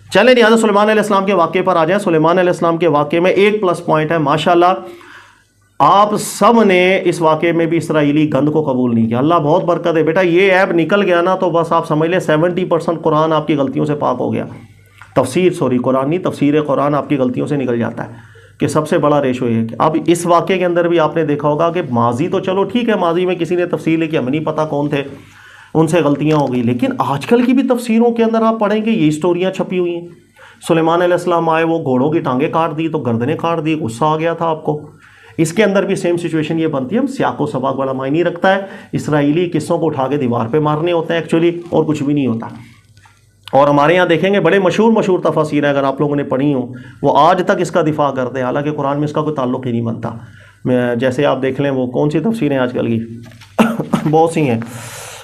چلیں جی حضرت سلیمان علیہ السلام کے واقعے پر آ جائیں. سلیمان علیہ السلام کے واقعے میں ایک پلس پوائنٹ ہے ماشاءاللہ، آپ سب نے اس واقعے میں بھی اسرائیلی گند کو قبول نہیں کیا. اللہ بہت برکت ہے بیٹا، یہ ایپ نکل گیا نا تو بس آپ سمجھ لیں 70% قرآن آپ کی غلطیوں سے پاک ہو گیا. قرآن نہیں، تفسیر قرآن آپ کی غلطیوں سے نکل جاتا ہے، کہ سب سے بڑا ریشو یہ ہے. اب اس واقعے کے اندر بھی آپ نے دیکھا ہوگا کہ ماضی تو چلو ٹھیک ہے، ماضی میں کسی نے تفسیر لکھی، ہمیں نہیں پتہ کون تھے، ان سے غلطیاں ہو گئی. لیکن آج کل کی بھی تفسیروں کے اندر آپ پڑھیں گے یہ اسٹوریاں چھپی ہوئی ہیں. سلیمان علیہ السلام آئے، وہ گھوڑوں کی ٹانگیں کاٹ دی تو گردنیں کاٹ دی، غصہ آ گیا تھا آپ کو. اس کے اندر بھی سیم سچویشن یہ بنتی ہے. ہم سیاق و سباق بڑا معنی رکھتا ہے، اسرائیلی قصوں کو اٹھا کے دیوار پہ مارنے ہوتے ہیں ایکچولی، اور کچھ بھی نہیں ہوتا. اور ہمارے یہاں دیکھیں گے بڑے مشہور تفاسیر ہیں، اگر آپ لوگوں نے پڑھی ہوں، وہ آج تک اس کا دفاع کرتے ہیں، حالانکہ قرآن میں اس کا کوئی تعلق ہی نہیں بنتا. جیسے آپ دیکھ لیں وہ کون سی تفسیریں آج کل کی بہت سی ہیں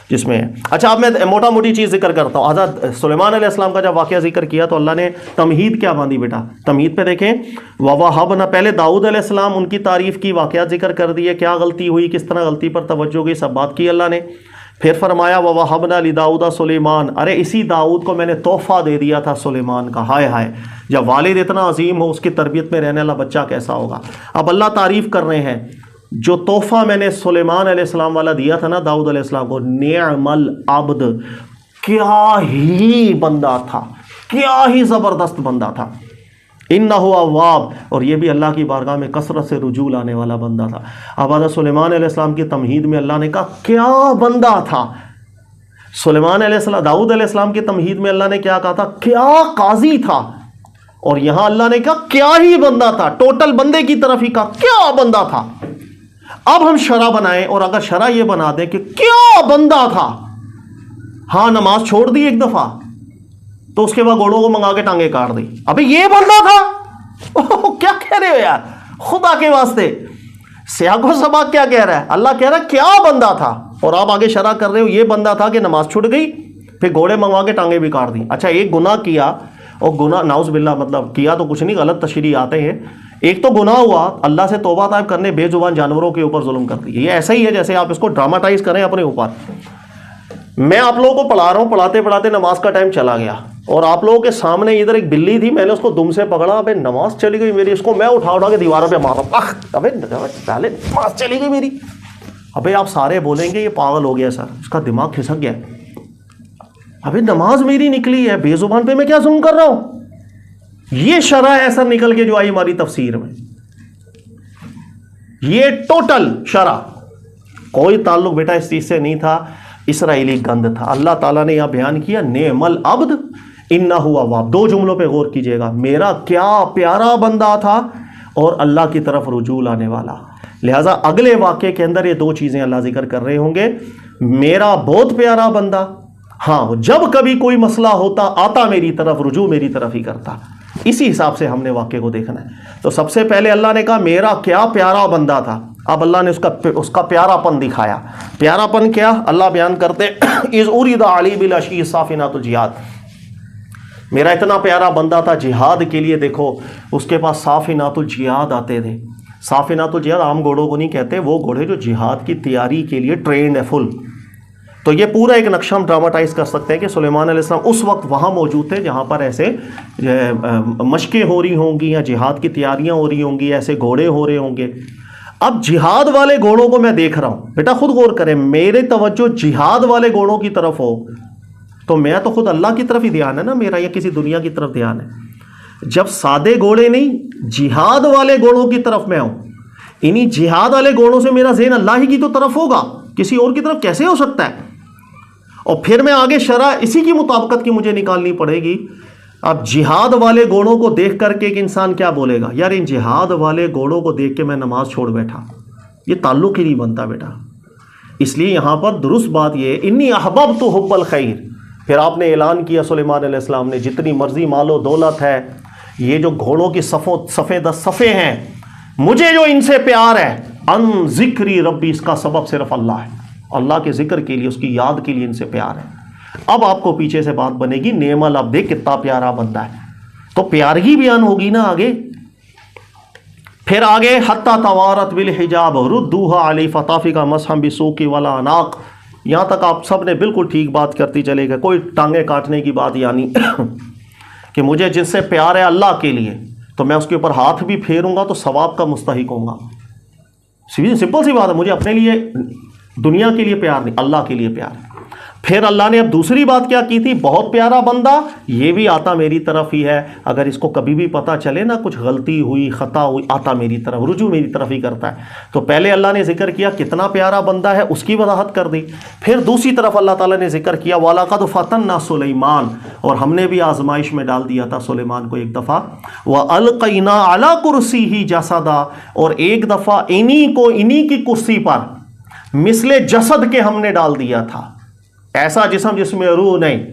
جس میں. اچھا اب میں موٹا موٹی چیز ذکر کرتا ہوں. حضرت سلیمان علیہ السلام کا جب واقعہ ذکر کیا تو اللہ نے تمہید کیا باندھی بیٹا. تمہید پہ دیکھیں، وَوَهَبْنَا، پہلے داؤد علیہ السلام ان کی تعریف کی، واقعات ذکر کر دیے، کیا غلطی ہوئی، کس طرح غلطی پر توجہ گئی، سب بات کی اللہ نے. پھر فرمایا وَوَهَبْنَا لِدَاؤُدَ سُلَيْمَانَ، ارے اسی داؤد کو میں نے تحفہ دے دیا تھا سلیمان کا. ہائے ہائے، جب والد اتنا عظیم ہو اس کی تربیت میں رہنے والا بچہ کیسا ہوگا. اب اللہ تعریف کر رہے ہیں، جو تحفہ میں نے سلیمان علیہ السلام والا دیا تھا نا داؤد علیہ السلام کو، نعم العبد، کیا ہی بندہ تھا، کیا ہی زبردست بندہ تھا. انہ اواب، اور یہ بھی اللہ کی بارگاہ میں کثرت سے رجوع لانے والا بندہ تھا. اب حضرت سلیمان علیہ السلام کی تمہید میں اللہ نے کہا کیا بندہ تھا. سلیمان علیہ السلام، داؤد علیہ السلام کی تمہید میں اللہ نے کیا کہا تھا، کیا قاضی تھا. اور یہاں اللہ نے کہا کیا ہی بندہ تھا، ٹوٹل بندے کی طرف ہی کہا کیا بندہ تھا. اب ہم شرح بنائیں، اور اگر شرح یہ بنا دیں کہ کیا بندہ تھا، ہاں نماز چھوڑ دی ایک دفعہ تو اس کے بعد گھوڑوں کو منگا کے ٹانگیں کاٹ دی، ابھی یہ بندہ تھا. کیا کہہ رہے ہو یار خدا کے واسطے. سیاق و سباق کیا کہہ رہا ہے، اللہ کہہ رہا ہے کیا بندہ تھا، اور آپ آگے شرح کر رہے ہو یہ بندہ تھا کہ نماز چھوٹ گئی پھر گھوڑے منگوا کے ٹانگیں بھی کاٹ دی. اچھا ایک گناہ کیا، اور گناہ نعوذ باللہ، مطلب کیا تو کچھ نہیں، غلط تشریح آتے ہیں. ایک تو گناہ ہوا، اللہ سے توبہ طائب کرنے بے زبان جانوروں کے اوپر ظلم کر دی. یہ ایسا ہی ہے جیسے آپ اس کو ڈراماٹائز کریں اپنے اوپر. میں آپ لوگوں کو پڑھا رہا ہوں، پڑھاتے پڑھاتے نماز کا ٹائم چلا گیا، اور آپ لوگوں کے سامنے ادھر ایک بلی تھی، میں نے اس کو دم سے پکڑا، ابے نماز چلی گئی میری، اس کو میں اٹھا کے دیواروں پہ مار رہا ہوں، ابے نماز چلی گئی میری. ابے آپ سارے بولیں گے یہ پاگل ہو گیا سر، اس کا دماغ کھسک گیا. ابے نماز میری نکلی ہے، بے زبان پہ میں کیا ظلم کر رہا ہوں. یہ شرح ایسا نکل کے جو آئی ہماری تفسیر میں، یہ ٹوٹل شرح، کوئی تعلق بیٹا اس چیز سے نہیں تھا، اسرائیلی گند تھا. اللہ تعالیٰ نے یہاں بیان کیا نعم العبد انہ اواب. دو جملوں پہ غور کیجئے گا، میرا کیا پیارا بندہ تھا اور اللہ کی طرف رجوع لانے والا. لہٰذا اگلے واقعے کے اندر یہ دو چیزیں اللہ ذکر کر رہے ہوں گے، میرا بہت پیارا بندہ، ہاں جب کبھی کوئی مسئلہ ہوتا آتا میری طرف، رجوع میری طرف ہی کرتا. اسی حساب سے ہم نے واقعے کو دیکھنا ہے. تو سب سے پہلے اللہ نے کہا میرا کیا پیارا بندہ تھا. اب اللہ نے اس کا پیارا پن دکھایا. پیارا پن کیا اللہ بیان کرتے اذ ارید علی بالعشی صافنات الجہاد، میرا اتنا پیارا بندہ تھا جہاد کے لیے. دیکھو اس کے پاس صافنات الجہاد آتے تھے. صافنات الجہاد عام گھوڑوں کو نہیں کہتے، وہ گھوڑے جو جہاد کی تیاری کے لیے ٹرینڈ ہے فل. تو یہ پورا ایک نقشہ ہم ڈراماٹائز کر سکتے ہیں کہ سلیمان علیہ السلام اس وقت وہاں موجود تھے جہاں پر ایسے مشقیں ہو رہی ہوں گی یا جہاد کی تیاریاں ہو رہی ہوں گی، ایسے گھوڑے ہو رہے ہوں گے. اب جہاد والے گھوڑوں کو میں دیکھ رہا ہوں، بیٹا خود غور کریں، میرے توجہ جہاد والے گھوڑوں کی طرف ہو تو میں تو خود اللہ کی طرف ہی دھیان ہے نا میرا، یا کسی دنیا کی طرف دھیان ہے. جب سادے گھوڑے نہیں جہاد والے گھوڑوں کی طرف میں ہوں، انہی جہاد والے گھوڑوں سے میرا ذہن اللہ ہی کی تو طرف ہوگا، کسی اور کی طرف کیسے ہو سکتا ہے. اور پھر میں آگے شرح اسی کی مطابقت کی مجھے نکالنی پڑے گی. اب جہاد والے گھوڑوں کو دیکھ کر کے ایک انسان کیا بولے گا، یار ان جہاد والے گھوڑوں کو دیکھ کے میں نماز چھوڑ بیٹھا، یہ تعلق ہی نہیں بنتا بیٹا. اس لیے یہاں پر درست بات یہ انی احببت حب الخیر. پھر آپ نے اعلان کیا سلیمان علیہ السلام نے، جتنی مرضی مال و دولت ہے، یہ جو گھوڑوں کی صفیں 10 صفیں ہیں، مجھے جو ان سے پیار ہے، ان ذکری ربی، اس کا سبب صرف اللہ ہے، اللہ کے ذکر کے لیے، اس کی یاد کے لیے ان سے پیار ہے. اب آپ کو پیچھے سے بات بنے گی نعم العبد، کتنا پیارا بندہ ہے، تو پیارگی بیان ہوگی نا آگے. پھر آگے حتی توارت بالحجاب ردوها علی فطافق مسحا بسوق والاعناق، یہاں تک آپ سب نے بالکل ٹھیک بات کرتی چلے گئے، کوئی ٹانگیں کاٹنے کی بات یعنی کہ مجھے جس سے پیار ہے اللہ کے لیے تو میں اس کے اوپر ہاتھ بھی پھیروں گا تو ثواب کا مستحق ہوں گا. سمپل سی بات ہے, مجھے اپنے لیے دنیا کے لیے پیار نہیں, اللہ کے لیے پیار. پھر اللہ نے اب دوسری بات کیا کی تھی, بہت پیارا بندہ یہ بھی آتا میری طرف ہی ہے, اگر اس کو کبھی بھی پتا چلے نا کچھ غلطی ہوئی خطا ہوئی آتا میری طرف, رجوع میری طرف ہی کرتا ہے. تو پہلے اللہ نے ذکر کیا کتنا پیارا بندہ ہے, اس کی وضاحت کر دی. پھر دوسری طرف اللہ تعالیٰ نے ذکر کیا وَلَقَدْ فَتَنَّا سُلَيْمَانَ, اور ہم نے بھی آزمائش میں ڈال دیا تھا سلیمان کو ایک دفعہ. وَأَلْقَيْنَا عَلَىٰ كُرْسِيهِ جَسَدًا, اور ایک دفعہ انہی کی کرسی پر مثل جسد کے ہم نے ڈال دیا تھا. ایسا جسم جس میں روح نہیں,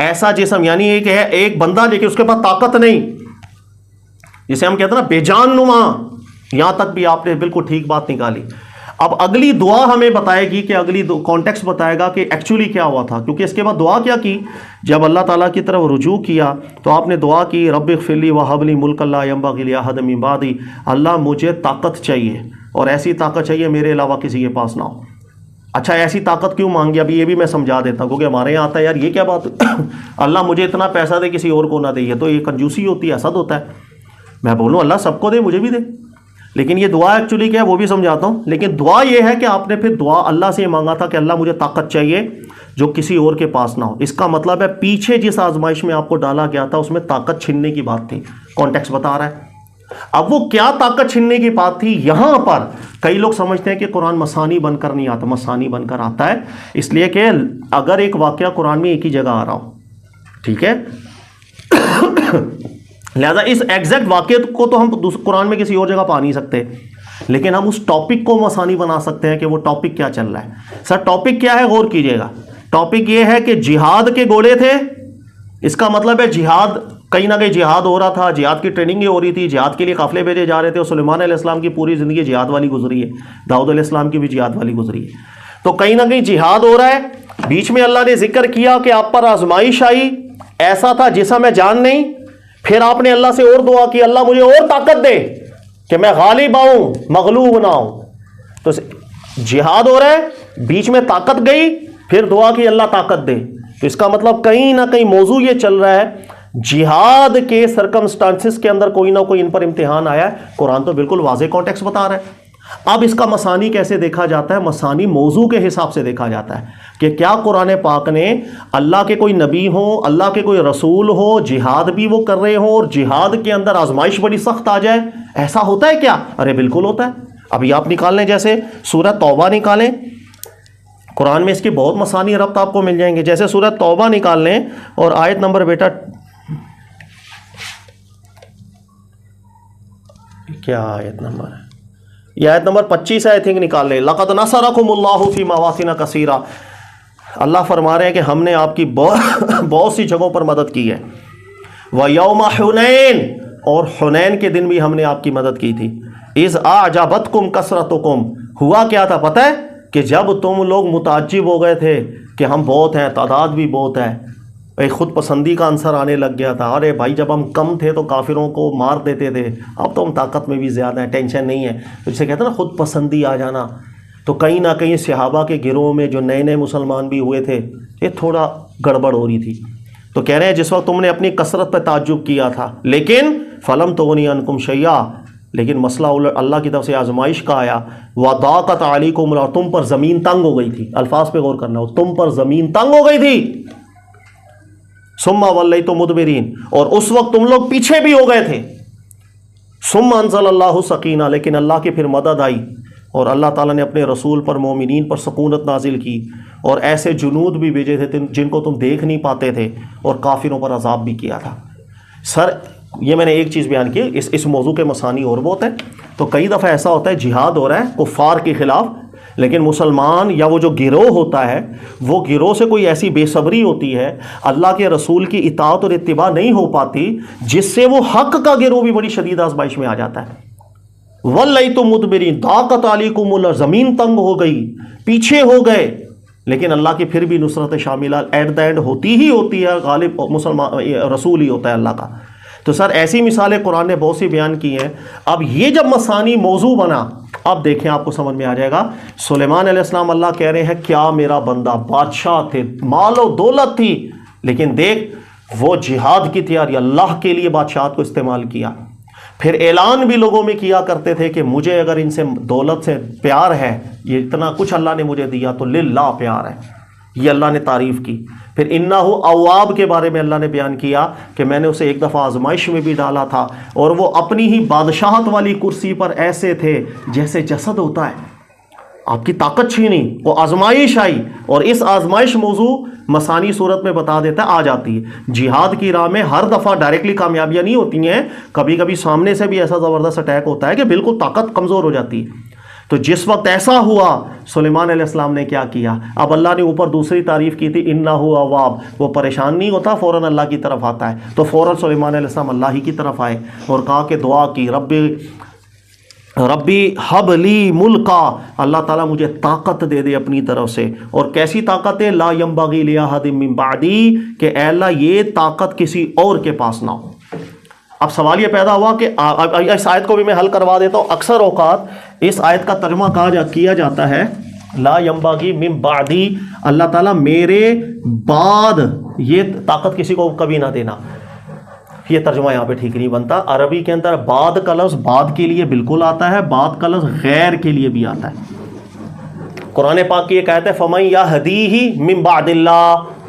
ایسا جسم یعنی ایک بندہ لیکن اس کے پاس طاقت نہیں, جسے ہم کہتے ہیں نا بے جان نما. یہاں تک بھی آپ نے بالکل ٹھیک بات نکالی. اب اگلی دعا ہمیں بتائے گی کہ اگلی کانٹیکسٹ بتائے گا کہ ایکچولی کیا ہوا تھا, کیونکہ اس کے بعد دعا کیا کی, جب اللہ تعالیٰ کی طرف رجوع کیا تو آپ نے دعا کی رب اغفر لی وہب لی ملکا لا ینبغی لأحد من بعدی, اللہ مجھے طاقت چاہیے اور ایسی طاقت چاہیے میرے علاوہ کسی کے پاس نہ ہو. اچھا ایسی طاقت کیوں مانگی, ابھی یہ بھی میں سمجھا دیتا ہوں, کیونکہ ہمارے یہاں آتا ہے یار یہ کیا بات اللہ مجھے اتنا پیسہ دے کسی اور کو نہ دے, یہ تو یہ کنجوسی ہوتی ہے, حسد ہوتا ہے. میں بولوں اللہ سب کو دے مجھے بھی دے, لیکن یہ دعا ایکچولی کیا ہے وہ بھی سمجھاتا ہوں. لیکن دعا یہ ہے کہ آپ نے پھر دعا اللہ سے یہ مانگا تھا کہ اللہ مجھے طاقت چاہیے جو کسی اور کے پاس نہ ہو. اس کا مطلب ہے پیچھے جس آزمائش میں آپ کو ڈالا گیا تھا اس میں طاقت چھیننے کی بات تھی, کانٹیکسٹ بتا رہا ہے. اب وہ کیا طاقت چھیننے کی بات تھی, یہاں پر کئی لوگ سمجھتے ہیں کہ قرآن مسانی بن کر نہیں آتا, مسانی بن کر آتا ہے اس لیے کہ اگر ایک واقعہ قرآن میں ایک ہی جگہ آ رہا ہو, ٹھیک ہے, لہذا اس ایگزیکٹ واقعے کو تو ہم قرآن میں کسی اور جگہ پا نہیں سکتے, لیکن ہم اس ٹاپک کو مسانی بنا سکتے ہیں کہ وہ ٹاپک کیا چل رہا ہے. سر ٹاپک کیا ہے, غور کیجئے گا. ٹاپک یہ ہے کہ جہاد کے گھوڑے تھے, اس کا مطلب ہے جہاد کہیں نہ کہیں جہاد ہو رہا تھا, جہاد کی ٹریننگ ہو رہی تھی, جہاد کے لیے قافلے بھیجے جا رہے تھے. اور سلیمان علیہ السلام کی پوری زندگی جہاد والی گزری ہے, داؤد علیہ السلام کی بھی جہاد والی گزری ہے. تو کہیں نہ کہیں جہاد ہو رہا ہے. بیچ میں اللہ نے ذکر کیا کہ آپ پر آزمائش آئی, ایسا تھا جیسا میں جان نہیں. پھر آپ نے اللہ سے اور دعا کی اللہ مجھے اور طاقت دے کہ میں غالب آؤں مغلوب نہ ہوں. تو جہاد ہو رہا ہے, بیچ میں طاقت گئی, پھر دعا کی اللہ طاقت دے. تو اس کا مطلب کہیں نہ کہیں موضوع یہ چل رہا ہے جہاد کے سرکمسٹانسز کے اندر کوئی نہ کوئی ان پر امتحان آیا ہے. قرآن تو بالکل واضح کانٹیکسٹ بتا رہا ہے. اب اس کا مسانی کیسے دیکھا جاتا ہے, مسانی موضوع کے حساب سے دیکھا جاتا ہے کہ کیا قرآن پاک نے اللہ کے کوئی نبی ہوں, اللہ کے کوئی رسول ہو, جہاد بھی وہ کر رہے ہوں اور جہاد کے اندر آزمائش بڑی سخت آ جائے, ایسا ہوتا ہے کیا؟ ارے بالکل ہوتا ہے. ابھی آپ نکال لیں, جیسے سورہ توبہ نکالیں, قرآن میں اس کے بہت مسانی ربط آپ کو مل جائیں گے. جیسے سورہ توبہ نکال لیں اور آیت نمبر بیٹا کیا آیت نمبر ہے, یہ آیت نمبر 25 آئی تھنک نکال لیں. لَقَدْ نَصَرَكُمُ اللَّهُ فِي مَوَاطِنَ كَثِيرًا, اللہ فرما رہے ہیں کہ ہم نے آپ کی بہت سی جگہوں پر مدد کی ہے. وَيَوْمَ حُنَيْن, اور حنین کے دن بھی ہم نے آپ کی مدد کی تھی. اِذْ أَعْجَبَتْكُمْ كَثْرَتُكُمْ, ہوا کیا تھا پتہ ہے کہ جب تم لوگ متعجب ہو گئے تھے کہ ہم بہت ہیں, تعداد بھی بہت ہے, ایک خود پسندی کا عنصر آنے لگ گیا تھا. ارے بھائی جب ہم کم تھے تو کافروں کو مار دیتے تھے, اب تو ہم طاقت میں بھی زیادہ ہیں, ٹینشن نہیں ہے. تو جسے کہتے ہیں نا خود پسندی آ جانا. تو کہیں نہ کہیں صحابہ کے گروہ میں جو نئے نئے مسلمان بھی ہوئے تھے یہ تھوڑا گڑبڑ ہو رہی تھی. تو کہہ رہے ہیں جس وقت تم نے اپنی کثرت پہ تعجب کیا تھا, لیکن فلم تغنی عنکم شیئا, لیکن مسئلہ اللہ کی طرف سے آزمائش کا آیا. وضاقت علیکم, اور تم پر زمین تنگ ہو گئی تھی. الفاظ پہ غور کرنا ہو, تم پر زمین تنگ ہو گئی تھی. ثم ولیتم مدبرین, اور اس وقت تم لوگ پیچھے بھی ہو گئے تھے. ثم انزل اللہ سکینہ, لیکن اللہ کی پھر مدد آئی اور اللہ تعالیٰ نے اپنے رسول پر مومنین پر سکونت نازل کی اور ایسے جنود بھی بھیجے تھے جن کو تم دیکھ نہیں پاتے تھے, اور کافروں پر عذاب بھی کیا تھا. سر یہ میں نے ایک چیز بیان کی, اس موضوع کے مسانی اور بہت ہیں. تو کئی دفعہ ایسا ہوتا ہے جہاد ہو رہا ہے کفار کے خلاف, لیکن مسلمان یا وہ جو گروہ ہوتا ہے وہ گروہ سے کوئی ایسی بے صبری ہوتی ہے, اللہ کے رسول کی اطاعت اور اتباع نہیں ہو پاتی, جس سے وہ حق کا گروہ بھی بڑی شدید آزمائش میں آ جاتا ہے. وَلَّيْتُمْ مُدْبِرِينَ, ضَاقَتْ عَلَيْكُمُ الْأَرْضُ, زمین تنگ ہو گئی, پیچھے ہو گئے, لیکن اللہ کی پھر بھی نصرت شاملہ ایٹ دا اینڈ ہوتی ہی ہوتی ہے. غالب مسلمان رسول ہی ہوتا ہے اللہ کا. تو سر ایسی مثالیں قرآن نے بہت سی بیان کی ہیں. اب یہ جب مسانی موضوع بنا, اب دیکھیں آپ کو سمجھ میں آ جائے گا. سلیمان علیہ السلام اللہ کہہ رہے ہیں کیا میرا بندہ, بادشاہ تھے, مال و دولت تھی, لیکن دیکھ وہ جہاد کی تیاری اللہ کے لیے بادشاہت کو استعمال کیا. پھر اعلان بھی لوگوں میں کیا کرتے تھے کہ مجھے اگر ان سے دولت سے پیار ہے، یہ اتنا کچھ اللہ نے مجھے دیا تو للہ پیار ہے، یہ اللہ نے تعریف کی. پھر انہ اواب کے بارے میں اللہ نے بیان کیا کہ میں نے اسے ایک دفعہ آزمائش میں بھی ڈالا تھا اور وہ اپنی ہی بادشاہت والی کرسی پر ایسے تھے جیسے جسد ہوتا ہے، آپ کی طاقت چھینی، وہ آزمائش آئی، اور اس آزمائش موضوع مسانی صورت میں بتا دیتا ہے آ جاتی ہے. جہاد کی راہ میں ہر دفعہ ڈائریکٹلی کامیابیاں نہیں ہوتی ہیں، کبھی کبھی سامنے سے بھی ایسا زبردست اٹیک ہوتا ہے کہ بالکل طاقت کمزور ہو جاتی ہے. تو جس وقت ایسا ہوا سلیمان علیہ السلام نے کیا کیا؟ اب اللہ نے اوپر دوسری تعریف کی تھی انہ اواب، وہ پریشان نہیں ہوتا، فوراً اللہ کی طرف آتا ہے. تو فوراً سلیمان علیہ السلام اللہ ہی کی طرف آئے اور کہا کہ دعا کی، ربی حب لی ملکا، اللہ تعالیٰ مجھے طاقت دے دے اپنی طرف سے. اور کیسی طاقت ہے؟ لا ینبغی لأحد من بعدی، کہ اے اللہ یہ طاقت کسی اور کے پاس نہ ہو. اب سوال یہ پیدا ہوا کہ اس آیت کو بھی میں حل کروا دیتا ہوں. اکثر اوقات اس آیت کا ترجمہ کیا جاتا ہے لا ینبغی من بعدی، اللہ تعالیٰ میرے بعد یہ طاقت کسی کو کبھی نہ دینا. یہ ترجمہ یہاں پہ ٹھیک نہیں بنتا. عربی کے اندر بعد کا لفظ بعد کے لیے بالکل آتا ہے، بعد کا لفظ غیر کے لیے بھی آتا ہے. قرآن پاک کی ایک آیت ہے فَمَن يَهْدِيهِ مِن بَعْدِ اللَّهِ،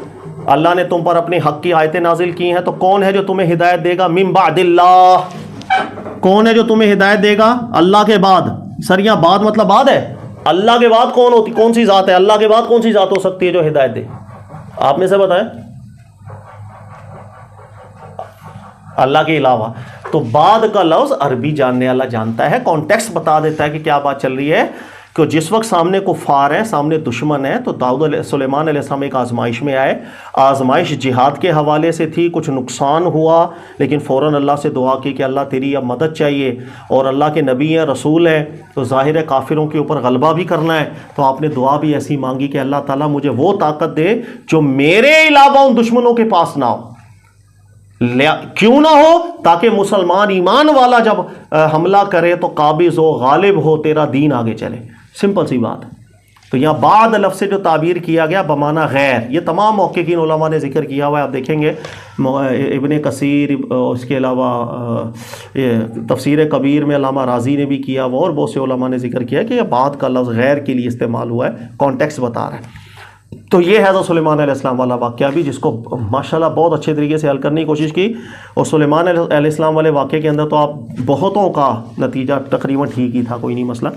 اللہ نے تم پر اپنے حق کی آیتیں نازل کی ہیں، تو کون ہے جو تمہیں ہدایت دے گا؟ من بعد اللہ، کون ہے جو تمہیں ہدایت دے گا اللہ کے بعد؟ سر یہاں بعد مطلب بعد ہے، اللہ کے بعد کون سی ذات ہے؟ اللہ کے بعد کون سی ذات ہو سکتی ہے جو ہدایت دے؟ آپ میں سے بتائیں، اللہ کے علاوہ. تو بعد کا لفظ عربی جاننے والا جانتا ہے، کانٹیکسٹ بتا دیتا ہے کہ کیا بات چل رہی ہے. کہ جس وقت سامنے کفار ہیں، سامنے دشمن ہیں، تو سلیمان علیہ السلام ایک آزمائش میں آئے. آزمائش جہاد کے حوالے سے تھی، کچھ نقصان ہوا، لیکن فوراً اللہ سے دعا کی کہ اللہ تیری اب مدد چاہیے، اور اللہ کے نبی ہیں، رسول ہیں، تو ظاہر ہے کافروں کے اوپر غلبہ بھی کرنا ہے. تو آپ نے دعا بھی ایسی مانگی کہ اللہ تعالیٰ مجھے وہ طاقت دے جو میرے علاوہ ان دشمنوں کے پاس نہ ہو. کیوں نہ ہو؟ تاکہ مسلمان ایمان والا جب حملہ کرے تو قابض ہو، غالب ہو، تیرا دین آگے چلے. سمپل سی بات ہے. تو یہاں بعد لفظ سے جو تعبیر کیا گیا بمعنی غیر، یہ تمام محققین علماء نے ذکر کیا ہوا ہے. آپ دیکھیں گے ابن کثیر، اس کے علاوہ تفسیر کبیر میں علامہ رازی نے بھی کیا ہوا، اور بہت سے علماء نے ذکر کیا کہ یہ بعد کا لفظ غیر کے لیے استعمال ہوا ہے، کانٹیکسٹ بتا رہا ہے. تو یہ ہے حضرت سلیمان علیہ السلام والا واقعہ بھی، جس کو ماشاءاللہ بہت اچھے طریقے سے حل کرنے کی کوشش کی. اور سلیمان علیہ السلام والے واقعے کے اندر تو آپ بہتوں کا نتیجہ تقریباً ٹھیک ہی تھا، کوئی نہیں مسئلہ.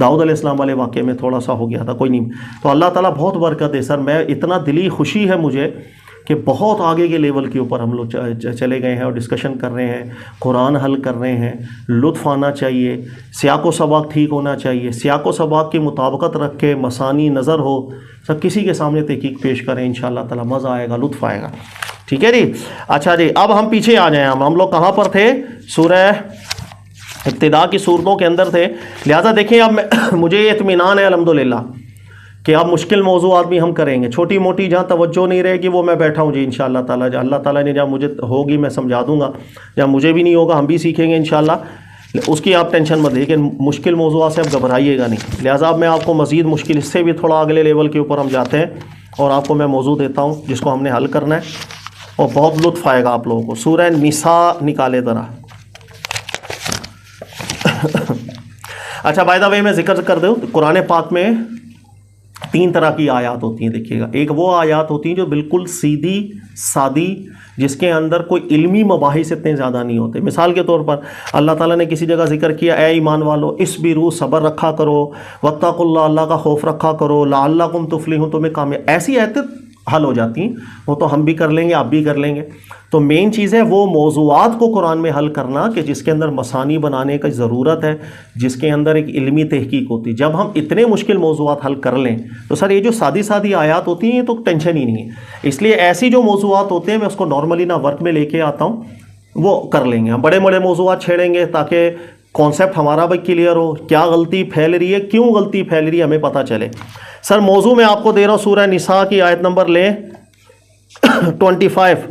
داؤد علیہ السلام والے واقعے میں تھوڑا سا ہو گیا تھا، کوئی نہیں. تو اللہ تعالیٰ بہت برکت ہے. سر میں اتنا دلی خوشی ہے مجھے کہ بہت آگے کے لیول کے اوپر ہم لوگ چلے گئے ہیں اور ڈسکشن کر رہے ہیں، قرآن حل کر رہے ہیں. لطف آنا چاہیے، سیاق و سباق ٹھیک ہونا چاہیے، سیاق و سباق کی مطابقت رکھ کے مسانی نظر ہو، سب کسی کے سامنے تحقیق پیش کریں، انشاءاللہ تعالیٰ مزہ آئے گا، لطف آئے گا. ٹھیک ہے جی. اچھا جی، اب ہم پیچھے آ جائیں. ہم لوگ کہاں پر تھے؟ سورہ ابتدا کی صورتوں کے اندر تھے. لہٰذا دیکھیں اب مجھے یہ اطمینان ہے الحمدللہ کہ اب مشکل موضوعات بھی ہم کریں گے. چھوٹی موٹی جہاں توجہ نہیں رہے گی وہ میں بیٹھا ہوں جی انشاءاللہ تعالیٰ. جہاں اللہ تعالیٰ نے جہاں مجھے ہوگی میں سمجھا دوں گا، جہاں مجھے بھی نہیں ہوگا ہم بھی سیکھیں گے انشاءاللہ. اس کی آپ ٹینشن مت، لیکن مشکل موضوعات سے آپ گھبرائیے گا نہیں. لہٰذا اب میں آپ کو مزید مشکل، اس سے بھی تھوڑا اگلے لیول کے اوپر ہم جاتے ہیں، اور آپ کو میں موضوع دیتا ہوں جس کو ہم نے حل کرنا ہے، اور بہت لطف آئے گا آپ لوگوں کو. سورہ نساء نکالے ذرا. اچھا بائی دا وے میں ذکر کر دوں، قرآن پاک میں 3 طرح کی آیات ہوتی ہیں. دیکھیے گا، ایک وہ آیات ہوتی ہیں جو بالکل سیدھی سادی، جس کے اندر کوئی علمی مباحث اتنے زیادہ نہیں ہوتے. مثال کے طور پر اللہ تعالیٰ نے کسی جگہ ذکر کیا اے ایمان والو اصبروا، صبر رکھا کرو، واتقوا اللہ، اللہ کا خوف رکھا کرو، لعلکم تفلحون، تمہیں کامیاب. ایسی آیتیں حل ہو جاتی ہیں، وہ تو ہم بھی کر لیں گے، آپ بھی کر لیں گے. تو مین چیز ہے وہ موضوعات کو قرآن میں حل کرنا کہ جس کے اندر مسانی بنانے کی ضرورت ہے، جس کے اندر ایک علمی تحقیق ہوتی ہے. جب ہم اتنے مشکل موضوعات حل کر لیں تو سر یہ جو سادی آیات ہوتی ہیں یہ تو ٹینشن ہی نہیں ہے. اس لیے ایسی جو موضوعات ہوتے ہیں میں اس کو نارملی نہ ورک میں لے کے آتا ہوں، وہ کر لیں گے. ہم بڑے بڑے موضوعات چھیڑیں گے تاکہ کانسیپٹ ہمارا بھی کلیئر ہو، کیا غلطی پھیل رہی ہے، کیوں غلطی پھیل رہی ہے، ہمیں پتہ چلے. سر موضوع میں آپ کو دے رہا ہوں، سورہ نساء کی آیت نمبر لیں 25.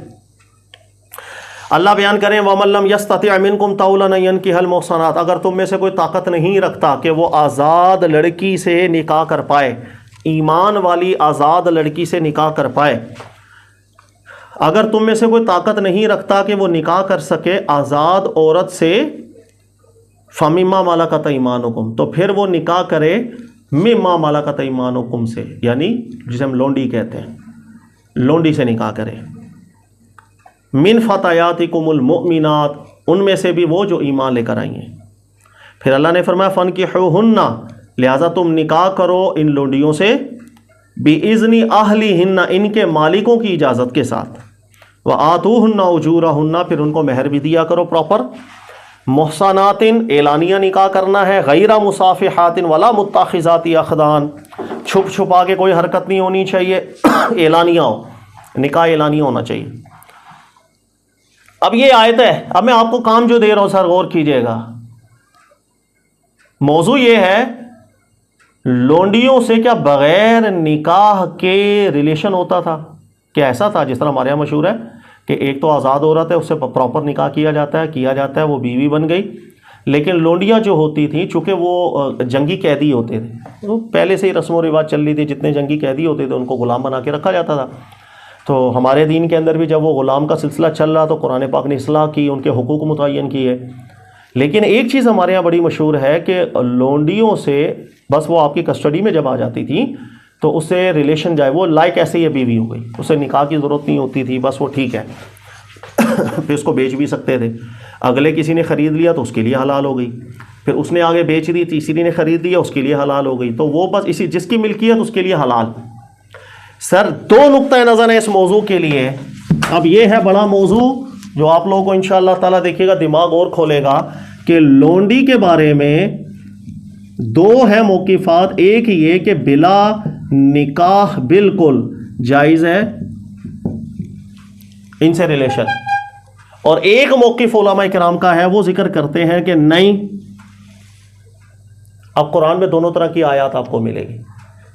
اللہ بیان کریں وَمَن لَّمْ يَسْتَطِعْ مِنكُمْ طَوْلًا أَن يَنكِحَ الْمُحْصَنَاتِ، اگر تم میں سے کوئی طاقت نہیں رکھتا کہ وہ آزاد لڑکی سے نکاح کر پائے، ایمان والی آزاد لڑکی سے نکاح کر پائے. اگر تم میں سے کوئی طاقت نہیں رکھتا کہ وہ نکاح کر سکے آزاد عورت سے، فَمِمَّا مَلَكَتْ أَيْمَانُكُمْ، تو پھر وہ نکاح کرے مِمَّا مَلَكَتْ أَيْمَانُكُمْ سے، یعنی جسے ہم لونڈی کہتے ہیں، لونڈی سے نکاح کرے، مِن فَتَيَاتِكُمُ الْمُؤْمِنَاتِ، ان میں سے بھی وہ جو ایمان لے کر آئی ہیں۔ پھر اللہ نے فرمایا فَانْكِحُوهُنَّ، لہٰذا تم نکاح کرو ان لونڈیوں سے، بِإِذْنِ أَهْلِهِنَّ، ان کے مالکوں کی اجازت کے ساتھ، وَآتُوهُنَّ أُجُورَهُنَّ، پھر ان کو مہر بھی دیا کرو پراپر، محصنات، اعلانیہ نکاح کرنا ہے، غیر مصافحات ولا متخذات اخدان، چھپ چھپا کے کوئی حرکت نہیں ہونی چاہیے، اعلانیہ ہو، نکاح اعلانیہ ہونا چاہیے۔ اب یہ آیت ہے، اب میں آپ کو کام جو دے رہا ہوں سر غور کیجئے گا، موضوع یہ ہے لونڈیوں سے کیا بغیر نکاح کے ریلیشن ہوتا تھا؟ کیا ایسا تھا جس طرح ہمارے یہاں مشہور ہے کہ ایک تو آزاد عورت ہے، اس سے پراپر نکاح کیا جاتا ہے وہ بیوی بن گئی، لیکن لونڈیاں جو ہوتی تھیں چونکہ وہ جنگی قیدی ہوتے تھے، وہ پہلے سے ہی رسم و رواج چل رہی تھی، جتنے جنگی قیدی ہوتے تھے ان کو غلام بنا کے رکھا جاتا تھا۔ تو ہمارے دین کے اندر بھی جب وہ غلام کا سلسلہ چل رہا تو قرآن پاک نے اصلاح کی، ان کے حقوق متعین کیے۔ لیکن ایک چیز ہمارے یہاں بڑی مشہور ہے کہ لونڈیوں سے بس وہ آپ کی کسٹڈی میں جب آ جاتی تھی تو اس سے ریلیشن جائے، وہ لائک ایسے ہی بیوی ہو گئی، اسے نکاح کی ضرورت نہیں ہوتی تھی، بس وہ ٹھیک ہے، پھر اس کو بیچ بھی سکتے تھے، اگلے کسی نے خرید لیا تو اس کے لیے حلال ہو گئی، پھر اس نے آگے بیچ دی، تیسری نے خرید لیا اس کے لیے حلال ہو گئی، تو وہ بس اسی جس کی ملکیت اس کے لیے حلال۔ سر دو نقطۂ نظر ہیں اس موضوع کے لیے۔ اب یہ ہے بڑا موضوع جو آپ لوگوں کو انشاءاللہ تعالیٰ دیکھیے گا دماغ اور کھولے گا کہ لونڈی کے بارے میں دو ہے موقفات، ایک یہ کہ بلا نکاح بالکل جائز ہے ان سے ریلیشن، اور ایک موقف علماء کرام کا ہے وہ ذکر کرتے ہیں کہ نہیں۔ اب قرآن میں دونوں طرح کی آیات آپ کو ملے گی،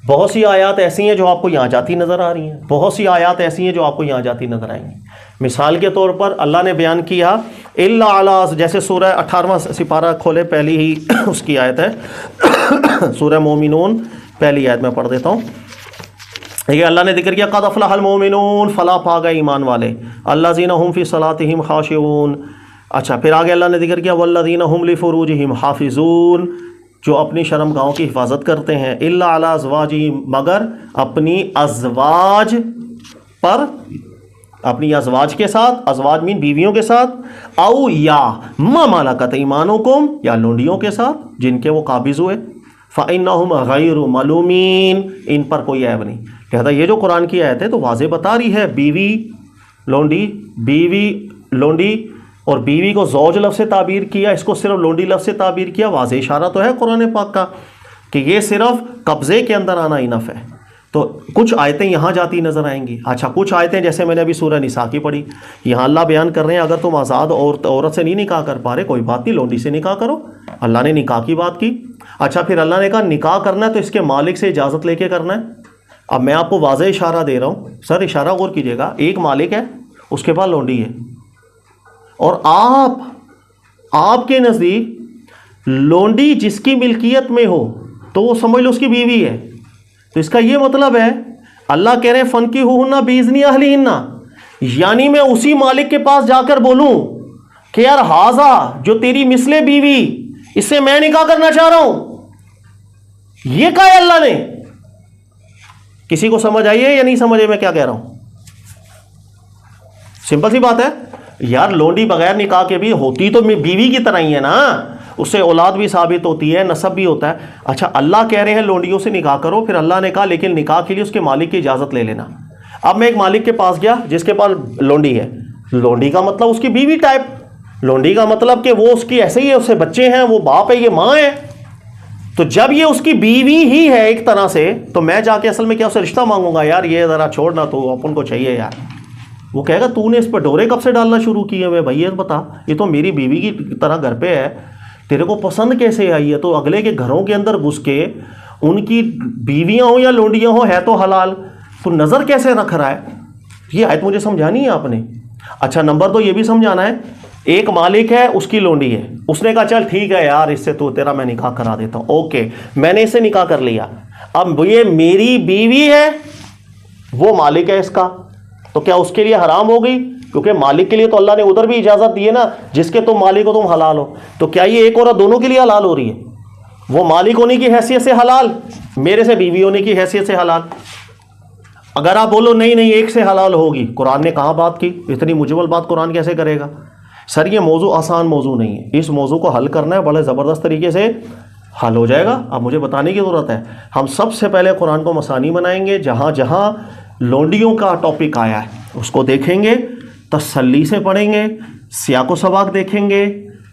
بہت سی آیات ایسی ہیں جو آپ کو یہاں جاتی نظر آ رہی ہیں، بہت سی آیات ایسی ہیں جو آپ کو یہاں جاتی نظر آئیں گی۔ مثال کے طور پر اللہ نے بیان کیا الا علی، جیسے سورہ 18واں سپارہ کھولے، پہلی ہی اس کی آیت ہے سورہ مومنون، پہلی آیت میں پڑھ دیتا ہوں۔ یہ اللہ نے ذکر کیا قد افلح المومنون، فلاح پا گئے ایمان والے، الذین هم فی صلاتہم خاشعون۔ اچھا پھر آگے اللہ نے ذکر کیا والذین هم لفروجہم حافظون، جو اپنی شرم گاہوں کی حفاظت کرتے ہیں، الا علی ازواجہم، مگر اپنی ازواج پر، اپنی ازواج کے ساتھ، ازواج مین بیویوں کے ساتھ، او یا ما ملکت ایمانکم، یا لونڈیوں کے ساتھ جن کے وہ قابض ہوئے، فإنہم غیر ملومین، ان پر کوئی عیب نہیں۔ لہذا یہ جو قرآن کی آیت ہے تو واضح بتا رہی ہے بیوی لونڈی، بیوی لونڈی، اور بیوی کو زوج لفظ سے تعبیر کیا، اس کو صرف لونڈی لفظ سے تعبیر کیا، واضح اشارہ تو ہے قرآن پاک کا کہ یہ صرف قبضے کے اندر آنا انف ہے۔ تو کچھ آیتیں یہاں جاتی نظر آئیں گی۔ اچھا کچھ آیتیں جیسے میں نے ابھی سورہ نساء کی پڑھی، یہاں اللہ بیان کر رہے ہیں اگر تم آزاد عورت سے نہیں نکاح کر پا رہے کوئی بات نہیں، لونڈی سے نکاح کرو، اللہ نے نکاح کی بات کی۔ اچھا پھر اللہ نے کہا نکاح کرنا ہے تو اس کے مالک سے اجازت لے کے کرنا ہے۔ اب میں آپ کو واضح اشارہ دے رہا ہوں، سر اشارہ غور کیجیے گا، ایک مالک ہے اس کے پاس لونڈی ہے، اور آپ کے نزدیک لونڈی جس کی ملکیت میں ہو تو وہ سمجھ لو اس کی بیوی ہے، تو اس کا یہ مطلب ہے اللہ کہہ رہے ہیں فَانْكِحُوهُنَّ بِإِذْنِ أَهْلِهِنَّ، یعنی میں اسی مالک کے پاس جا کر بولوں کہ یار ہاذا جو تیری مثل بیوی، اس سے میں نکاح کرنا چاہ رہا ہوں، یہ کہا ہے اللہ نے۔ کسی کو سمجھ آئیے یا نہیں سمجھے میں کیا کہہ رہا ہوں؟ سمپل سی بات ہے یار، لونڈی بغیر نکاح کے بھی ہوتی تو بیوی کی طرح ہی ہے نا، اس سے اولاد بھی ثابت ہوتی ہے، نسب بھی ہوتا ہے۔ اچھا اللہ کہہ رہے ہیں لونڈیوں سے نکاح کرو، پھر اللہ نے کہا لیکن نکاح کے لیے اس کے مالک کی اجازت لے لینا۔ اب میں ایک مالک کے پاس گیا جس کے پاس لونڈی ہے، لونڈی کا مطلب اس کی بیوی ٹائپ، لونڈی کا مطلب کہ وہ اس کی ایسے ہی ہے، اس سے بچے ہیں، وہ باپ ہے، یہ ماں ہے۔ تو جب یہ اس کی بیوی ہی ہے ایک طرح سے، تو میں جا کے اصل میں کیا اسے رشتہ مانگوں گا، یار یہ ذرا چھوڑنا تو اپن کو چاہیے یار۔ وہ کہے گا تو نے اس پر ڈورے کب سے ڈالنا شروع کیے ہوئے بھائی، یہ بتا، یہ تو میری بیوی کی طرح گھر پہ ہے، تیرے کو پسند کیسے آئی ہے؟ تو اگلے کے گھروں کے اندر گھس کے ان کی بیویاں ہوں یا لونڈیاں ہوں، ہے تو حلال، تو نظر کیسے رکھ رہا ہے؟ یہ آیت مجھے سمجھانی ہے آپ نے۔ اچھا نمبر دو یہ بھی سمجھانا ہے، ایک مالک ہے اس کی لونڈی ہے، اس نے کہا چل ٹھیک ہے یار اس سے تو تیرا میں نکاح کرا دیتا ہوں، اوکے میں نے اس سے نکاح کر لیا، اب یہ میری بیوی ہے، وہ مالک ہے اس کا، تو کیا اس کے لیے حرام ہو گئی؟ کیونکہ مالک کے لیے تو اللہ نے ادھر بھی اجازت دی ہے نا، جس کے تم مالک ہو تم حلال ہو، تو کیا یہ ایک عورت دونوں کے لیے حلال ہو رہی ہے؟ وہ مالک ہونے کی حیثیت سے حلال، میرے سے بیوی ہونے کی حیثیت سے حلال۔ اگر آپ بولو نہیں نہیں ایک سے حلال ہوگی، قرآن نے کہاں بات کی؟ اتنی مجمل بات قرآن کیسے کرے گا؟ سر یہ موضوع آسان موضوع نہیں ہے، اس موضوع کو حل کرنا ہے، بڑے زبردست طریقے سے حل ہو جائے گا۔ اب مجھے بتانے کی ضرورت ہے، ہم سب سے پہلے قرآن کو مسانی بنائیں گے، جہاں جہاں لونڈیوں کا ٹاپک آیا ہے اس کو دیکھیں گے، تسلی سے پڑھیں گے، سیاق و سباق دیکھیں گے،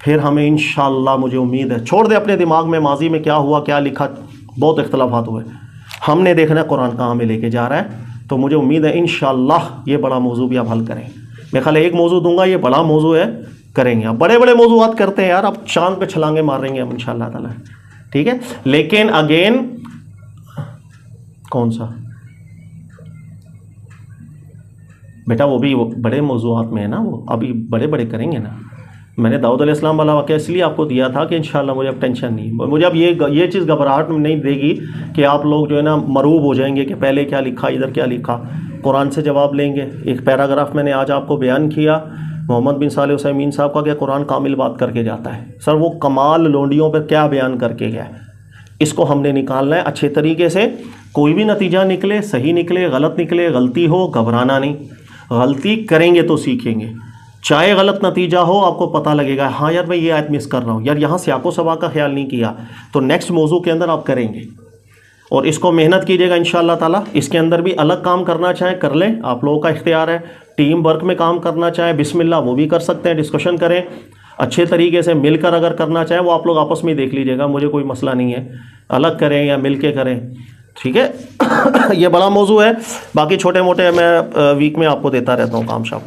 پھر ہمیں انشاءاللہ مجھے امید ہے، چھوڑ دے اپنے دماغ میں ماضی میں کیا ہوا کیا لکھا، بہت اختلافات ہوئے، ہم نے دیکھنا ہے قرآن کہاں میں لے کے جا رہا ہے۔ تو مجھے امید ہے انشاءاللہ یہ بڑا موضوع بھی آپ حل کریں۔ میں خالی ایک موضوع دوں گا، یہ بڑا موضوع ہے، کریں گے۔ اب بڑے بڑے موضوعات کرتے ہیں یار، اب چاند پہ چھلانگے مار رہیں گے ہم انشاءاللہ تعالی، ٹھیک ہے؟ لیکن اگین کون سا بیٹا، وہ بھی بڑے موضوعات میں ہے نا، وہ ابھی بڑے بڑے کریں گے نا۔ میں نے داؤد علیہ السلام والا واقعہ اس لیے آپ کو دیا تھا کہ انشاءاللہ مجھے اب ٹینشن نہیں، مجھے اب یہ چیز گھبراہٹ نہیں دے گی کہ آپ لوگ جو ہے نا مروب ہو جائیں گے کہ پہلے کیا لکھا ادھر کیا لکھا۔ قرآن سے جواب لیں گے۔ ایک پیراگراف میں نے آج آپ کو بیان کیا محمد بن صالح عثیمین صاحب کا کہ قرآن کامل بات کر کے جاتا ہے۔ سر وہ کمال لونڈیوں پہ کیا بیان کر کے گیا ہے، اس کو ہم نے نکالنا ہے اچھے طریقے سے۔ کوئی بھی نتیجہ نکلے، صحیح نکلے غلط نکلے، غلطی ہو گھبرانا نہیں، غلطی کریں گے تو سیکھیں گے۔ چاہے غلط نتیجہ ہو، آپ کو پتہ لگے گا ہاں یار میں یہ آیت مس کر رہا ہوں، یار یہاں سیاق و سباق کا خیال نہیں کیا، تو نیکسٹ موضوع کے اندر آپ کریں گے۔ اور اس کو محنت کیجیے گا انشاءاللہ تعالیٰ۔ اس کے اندر بھی الگ کام کرنا چاہیں کر لیں، آپ لوگوں کا اختیار ہے۔ ٹیم ورک میں کام کرنا چاہیں بسم اللہ وہ بھی کر سکتے ہیں، ڈسکشن کریں اچھے طریقے سے مل کر، اگر کرنا چاہیں وہ آپ لوگ آپس میں دیکھ لیجیے گا، مجھے کوئی مسئلہ نہیں ہے، الگ کریں یا مل کے کریں، ٹھیک ہے؟ یہ بڑا موضوع ہے، باقی چھوٹے موٹے میں ویک میں آپ کو دیتا رہتا ہوں کام شام۔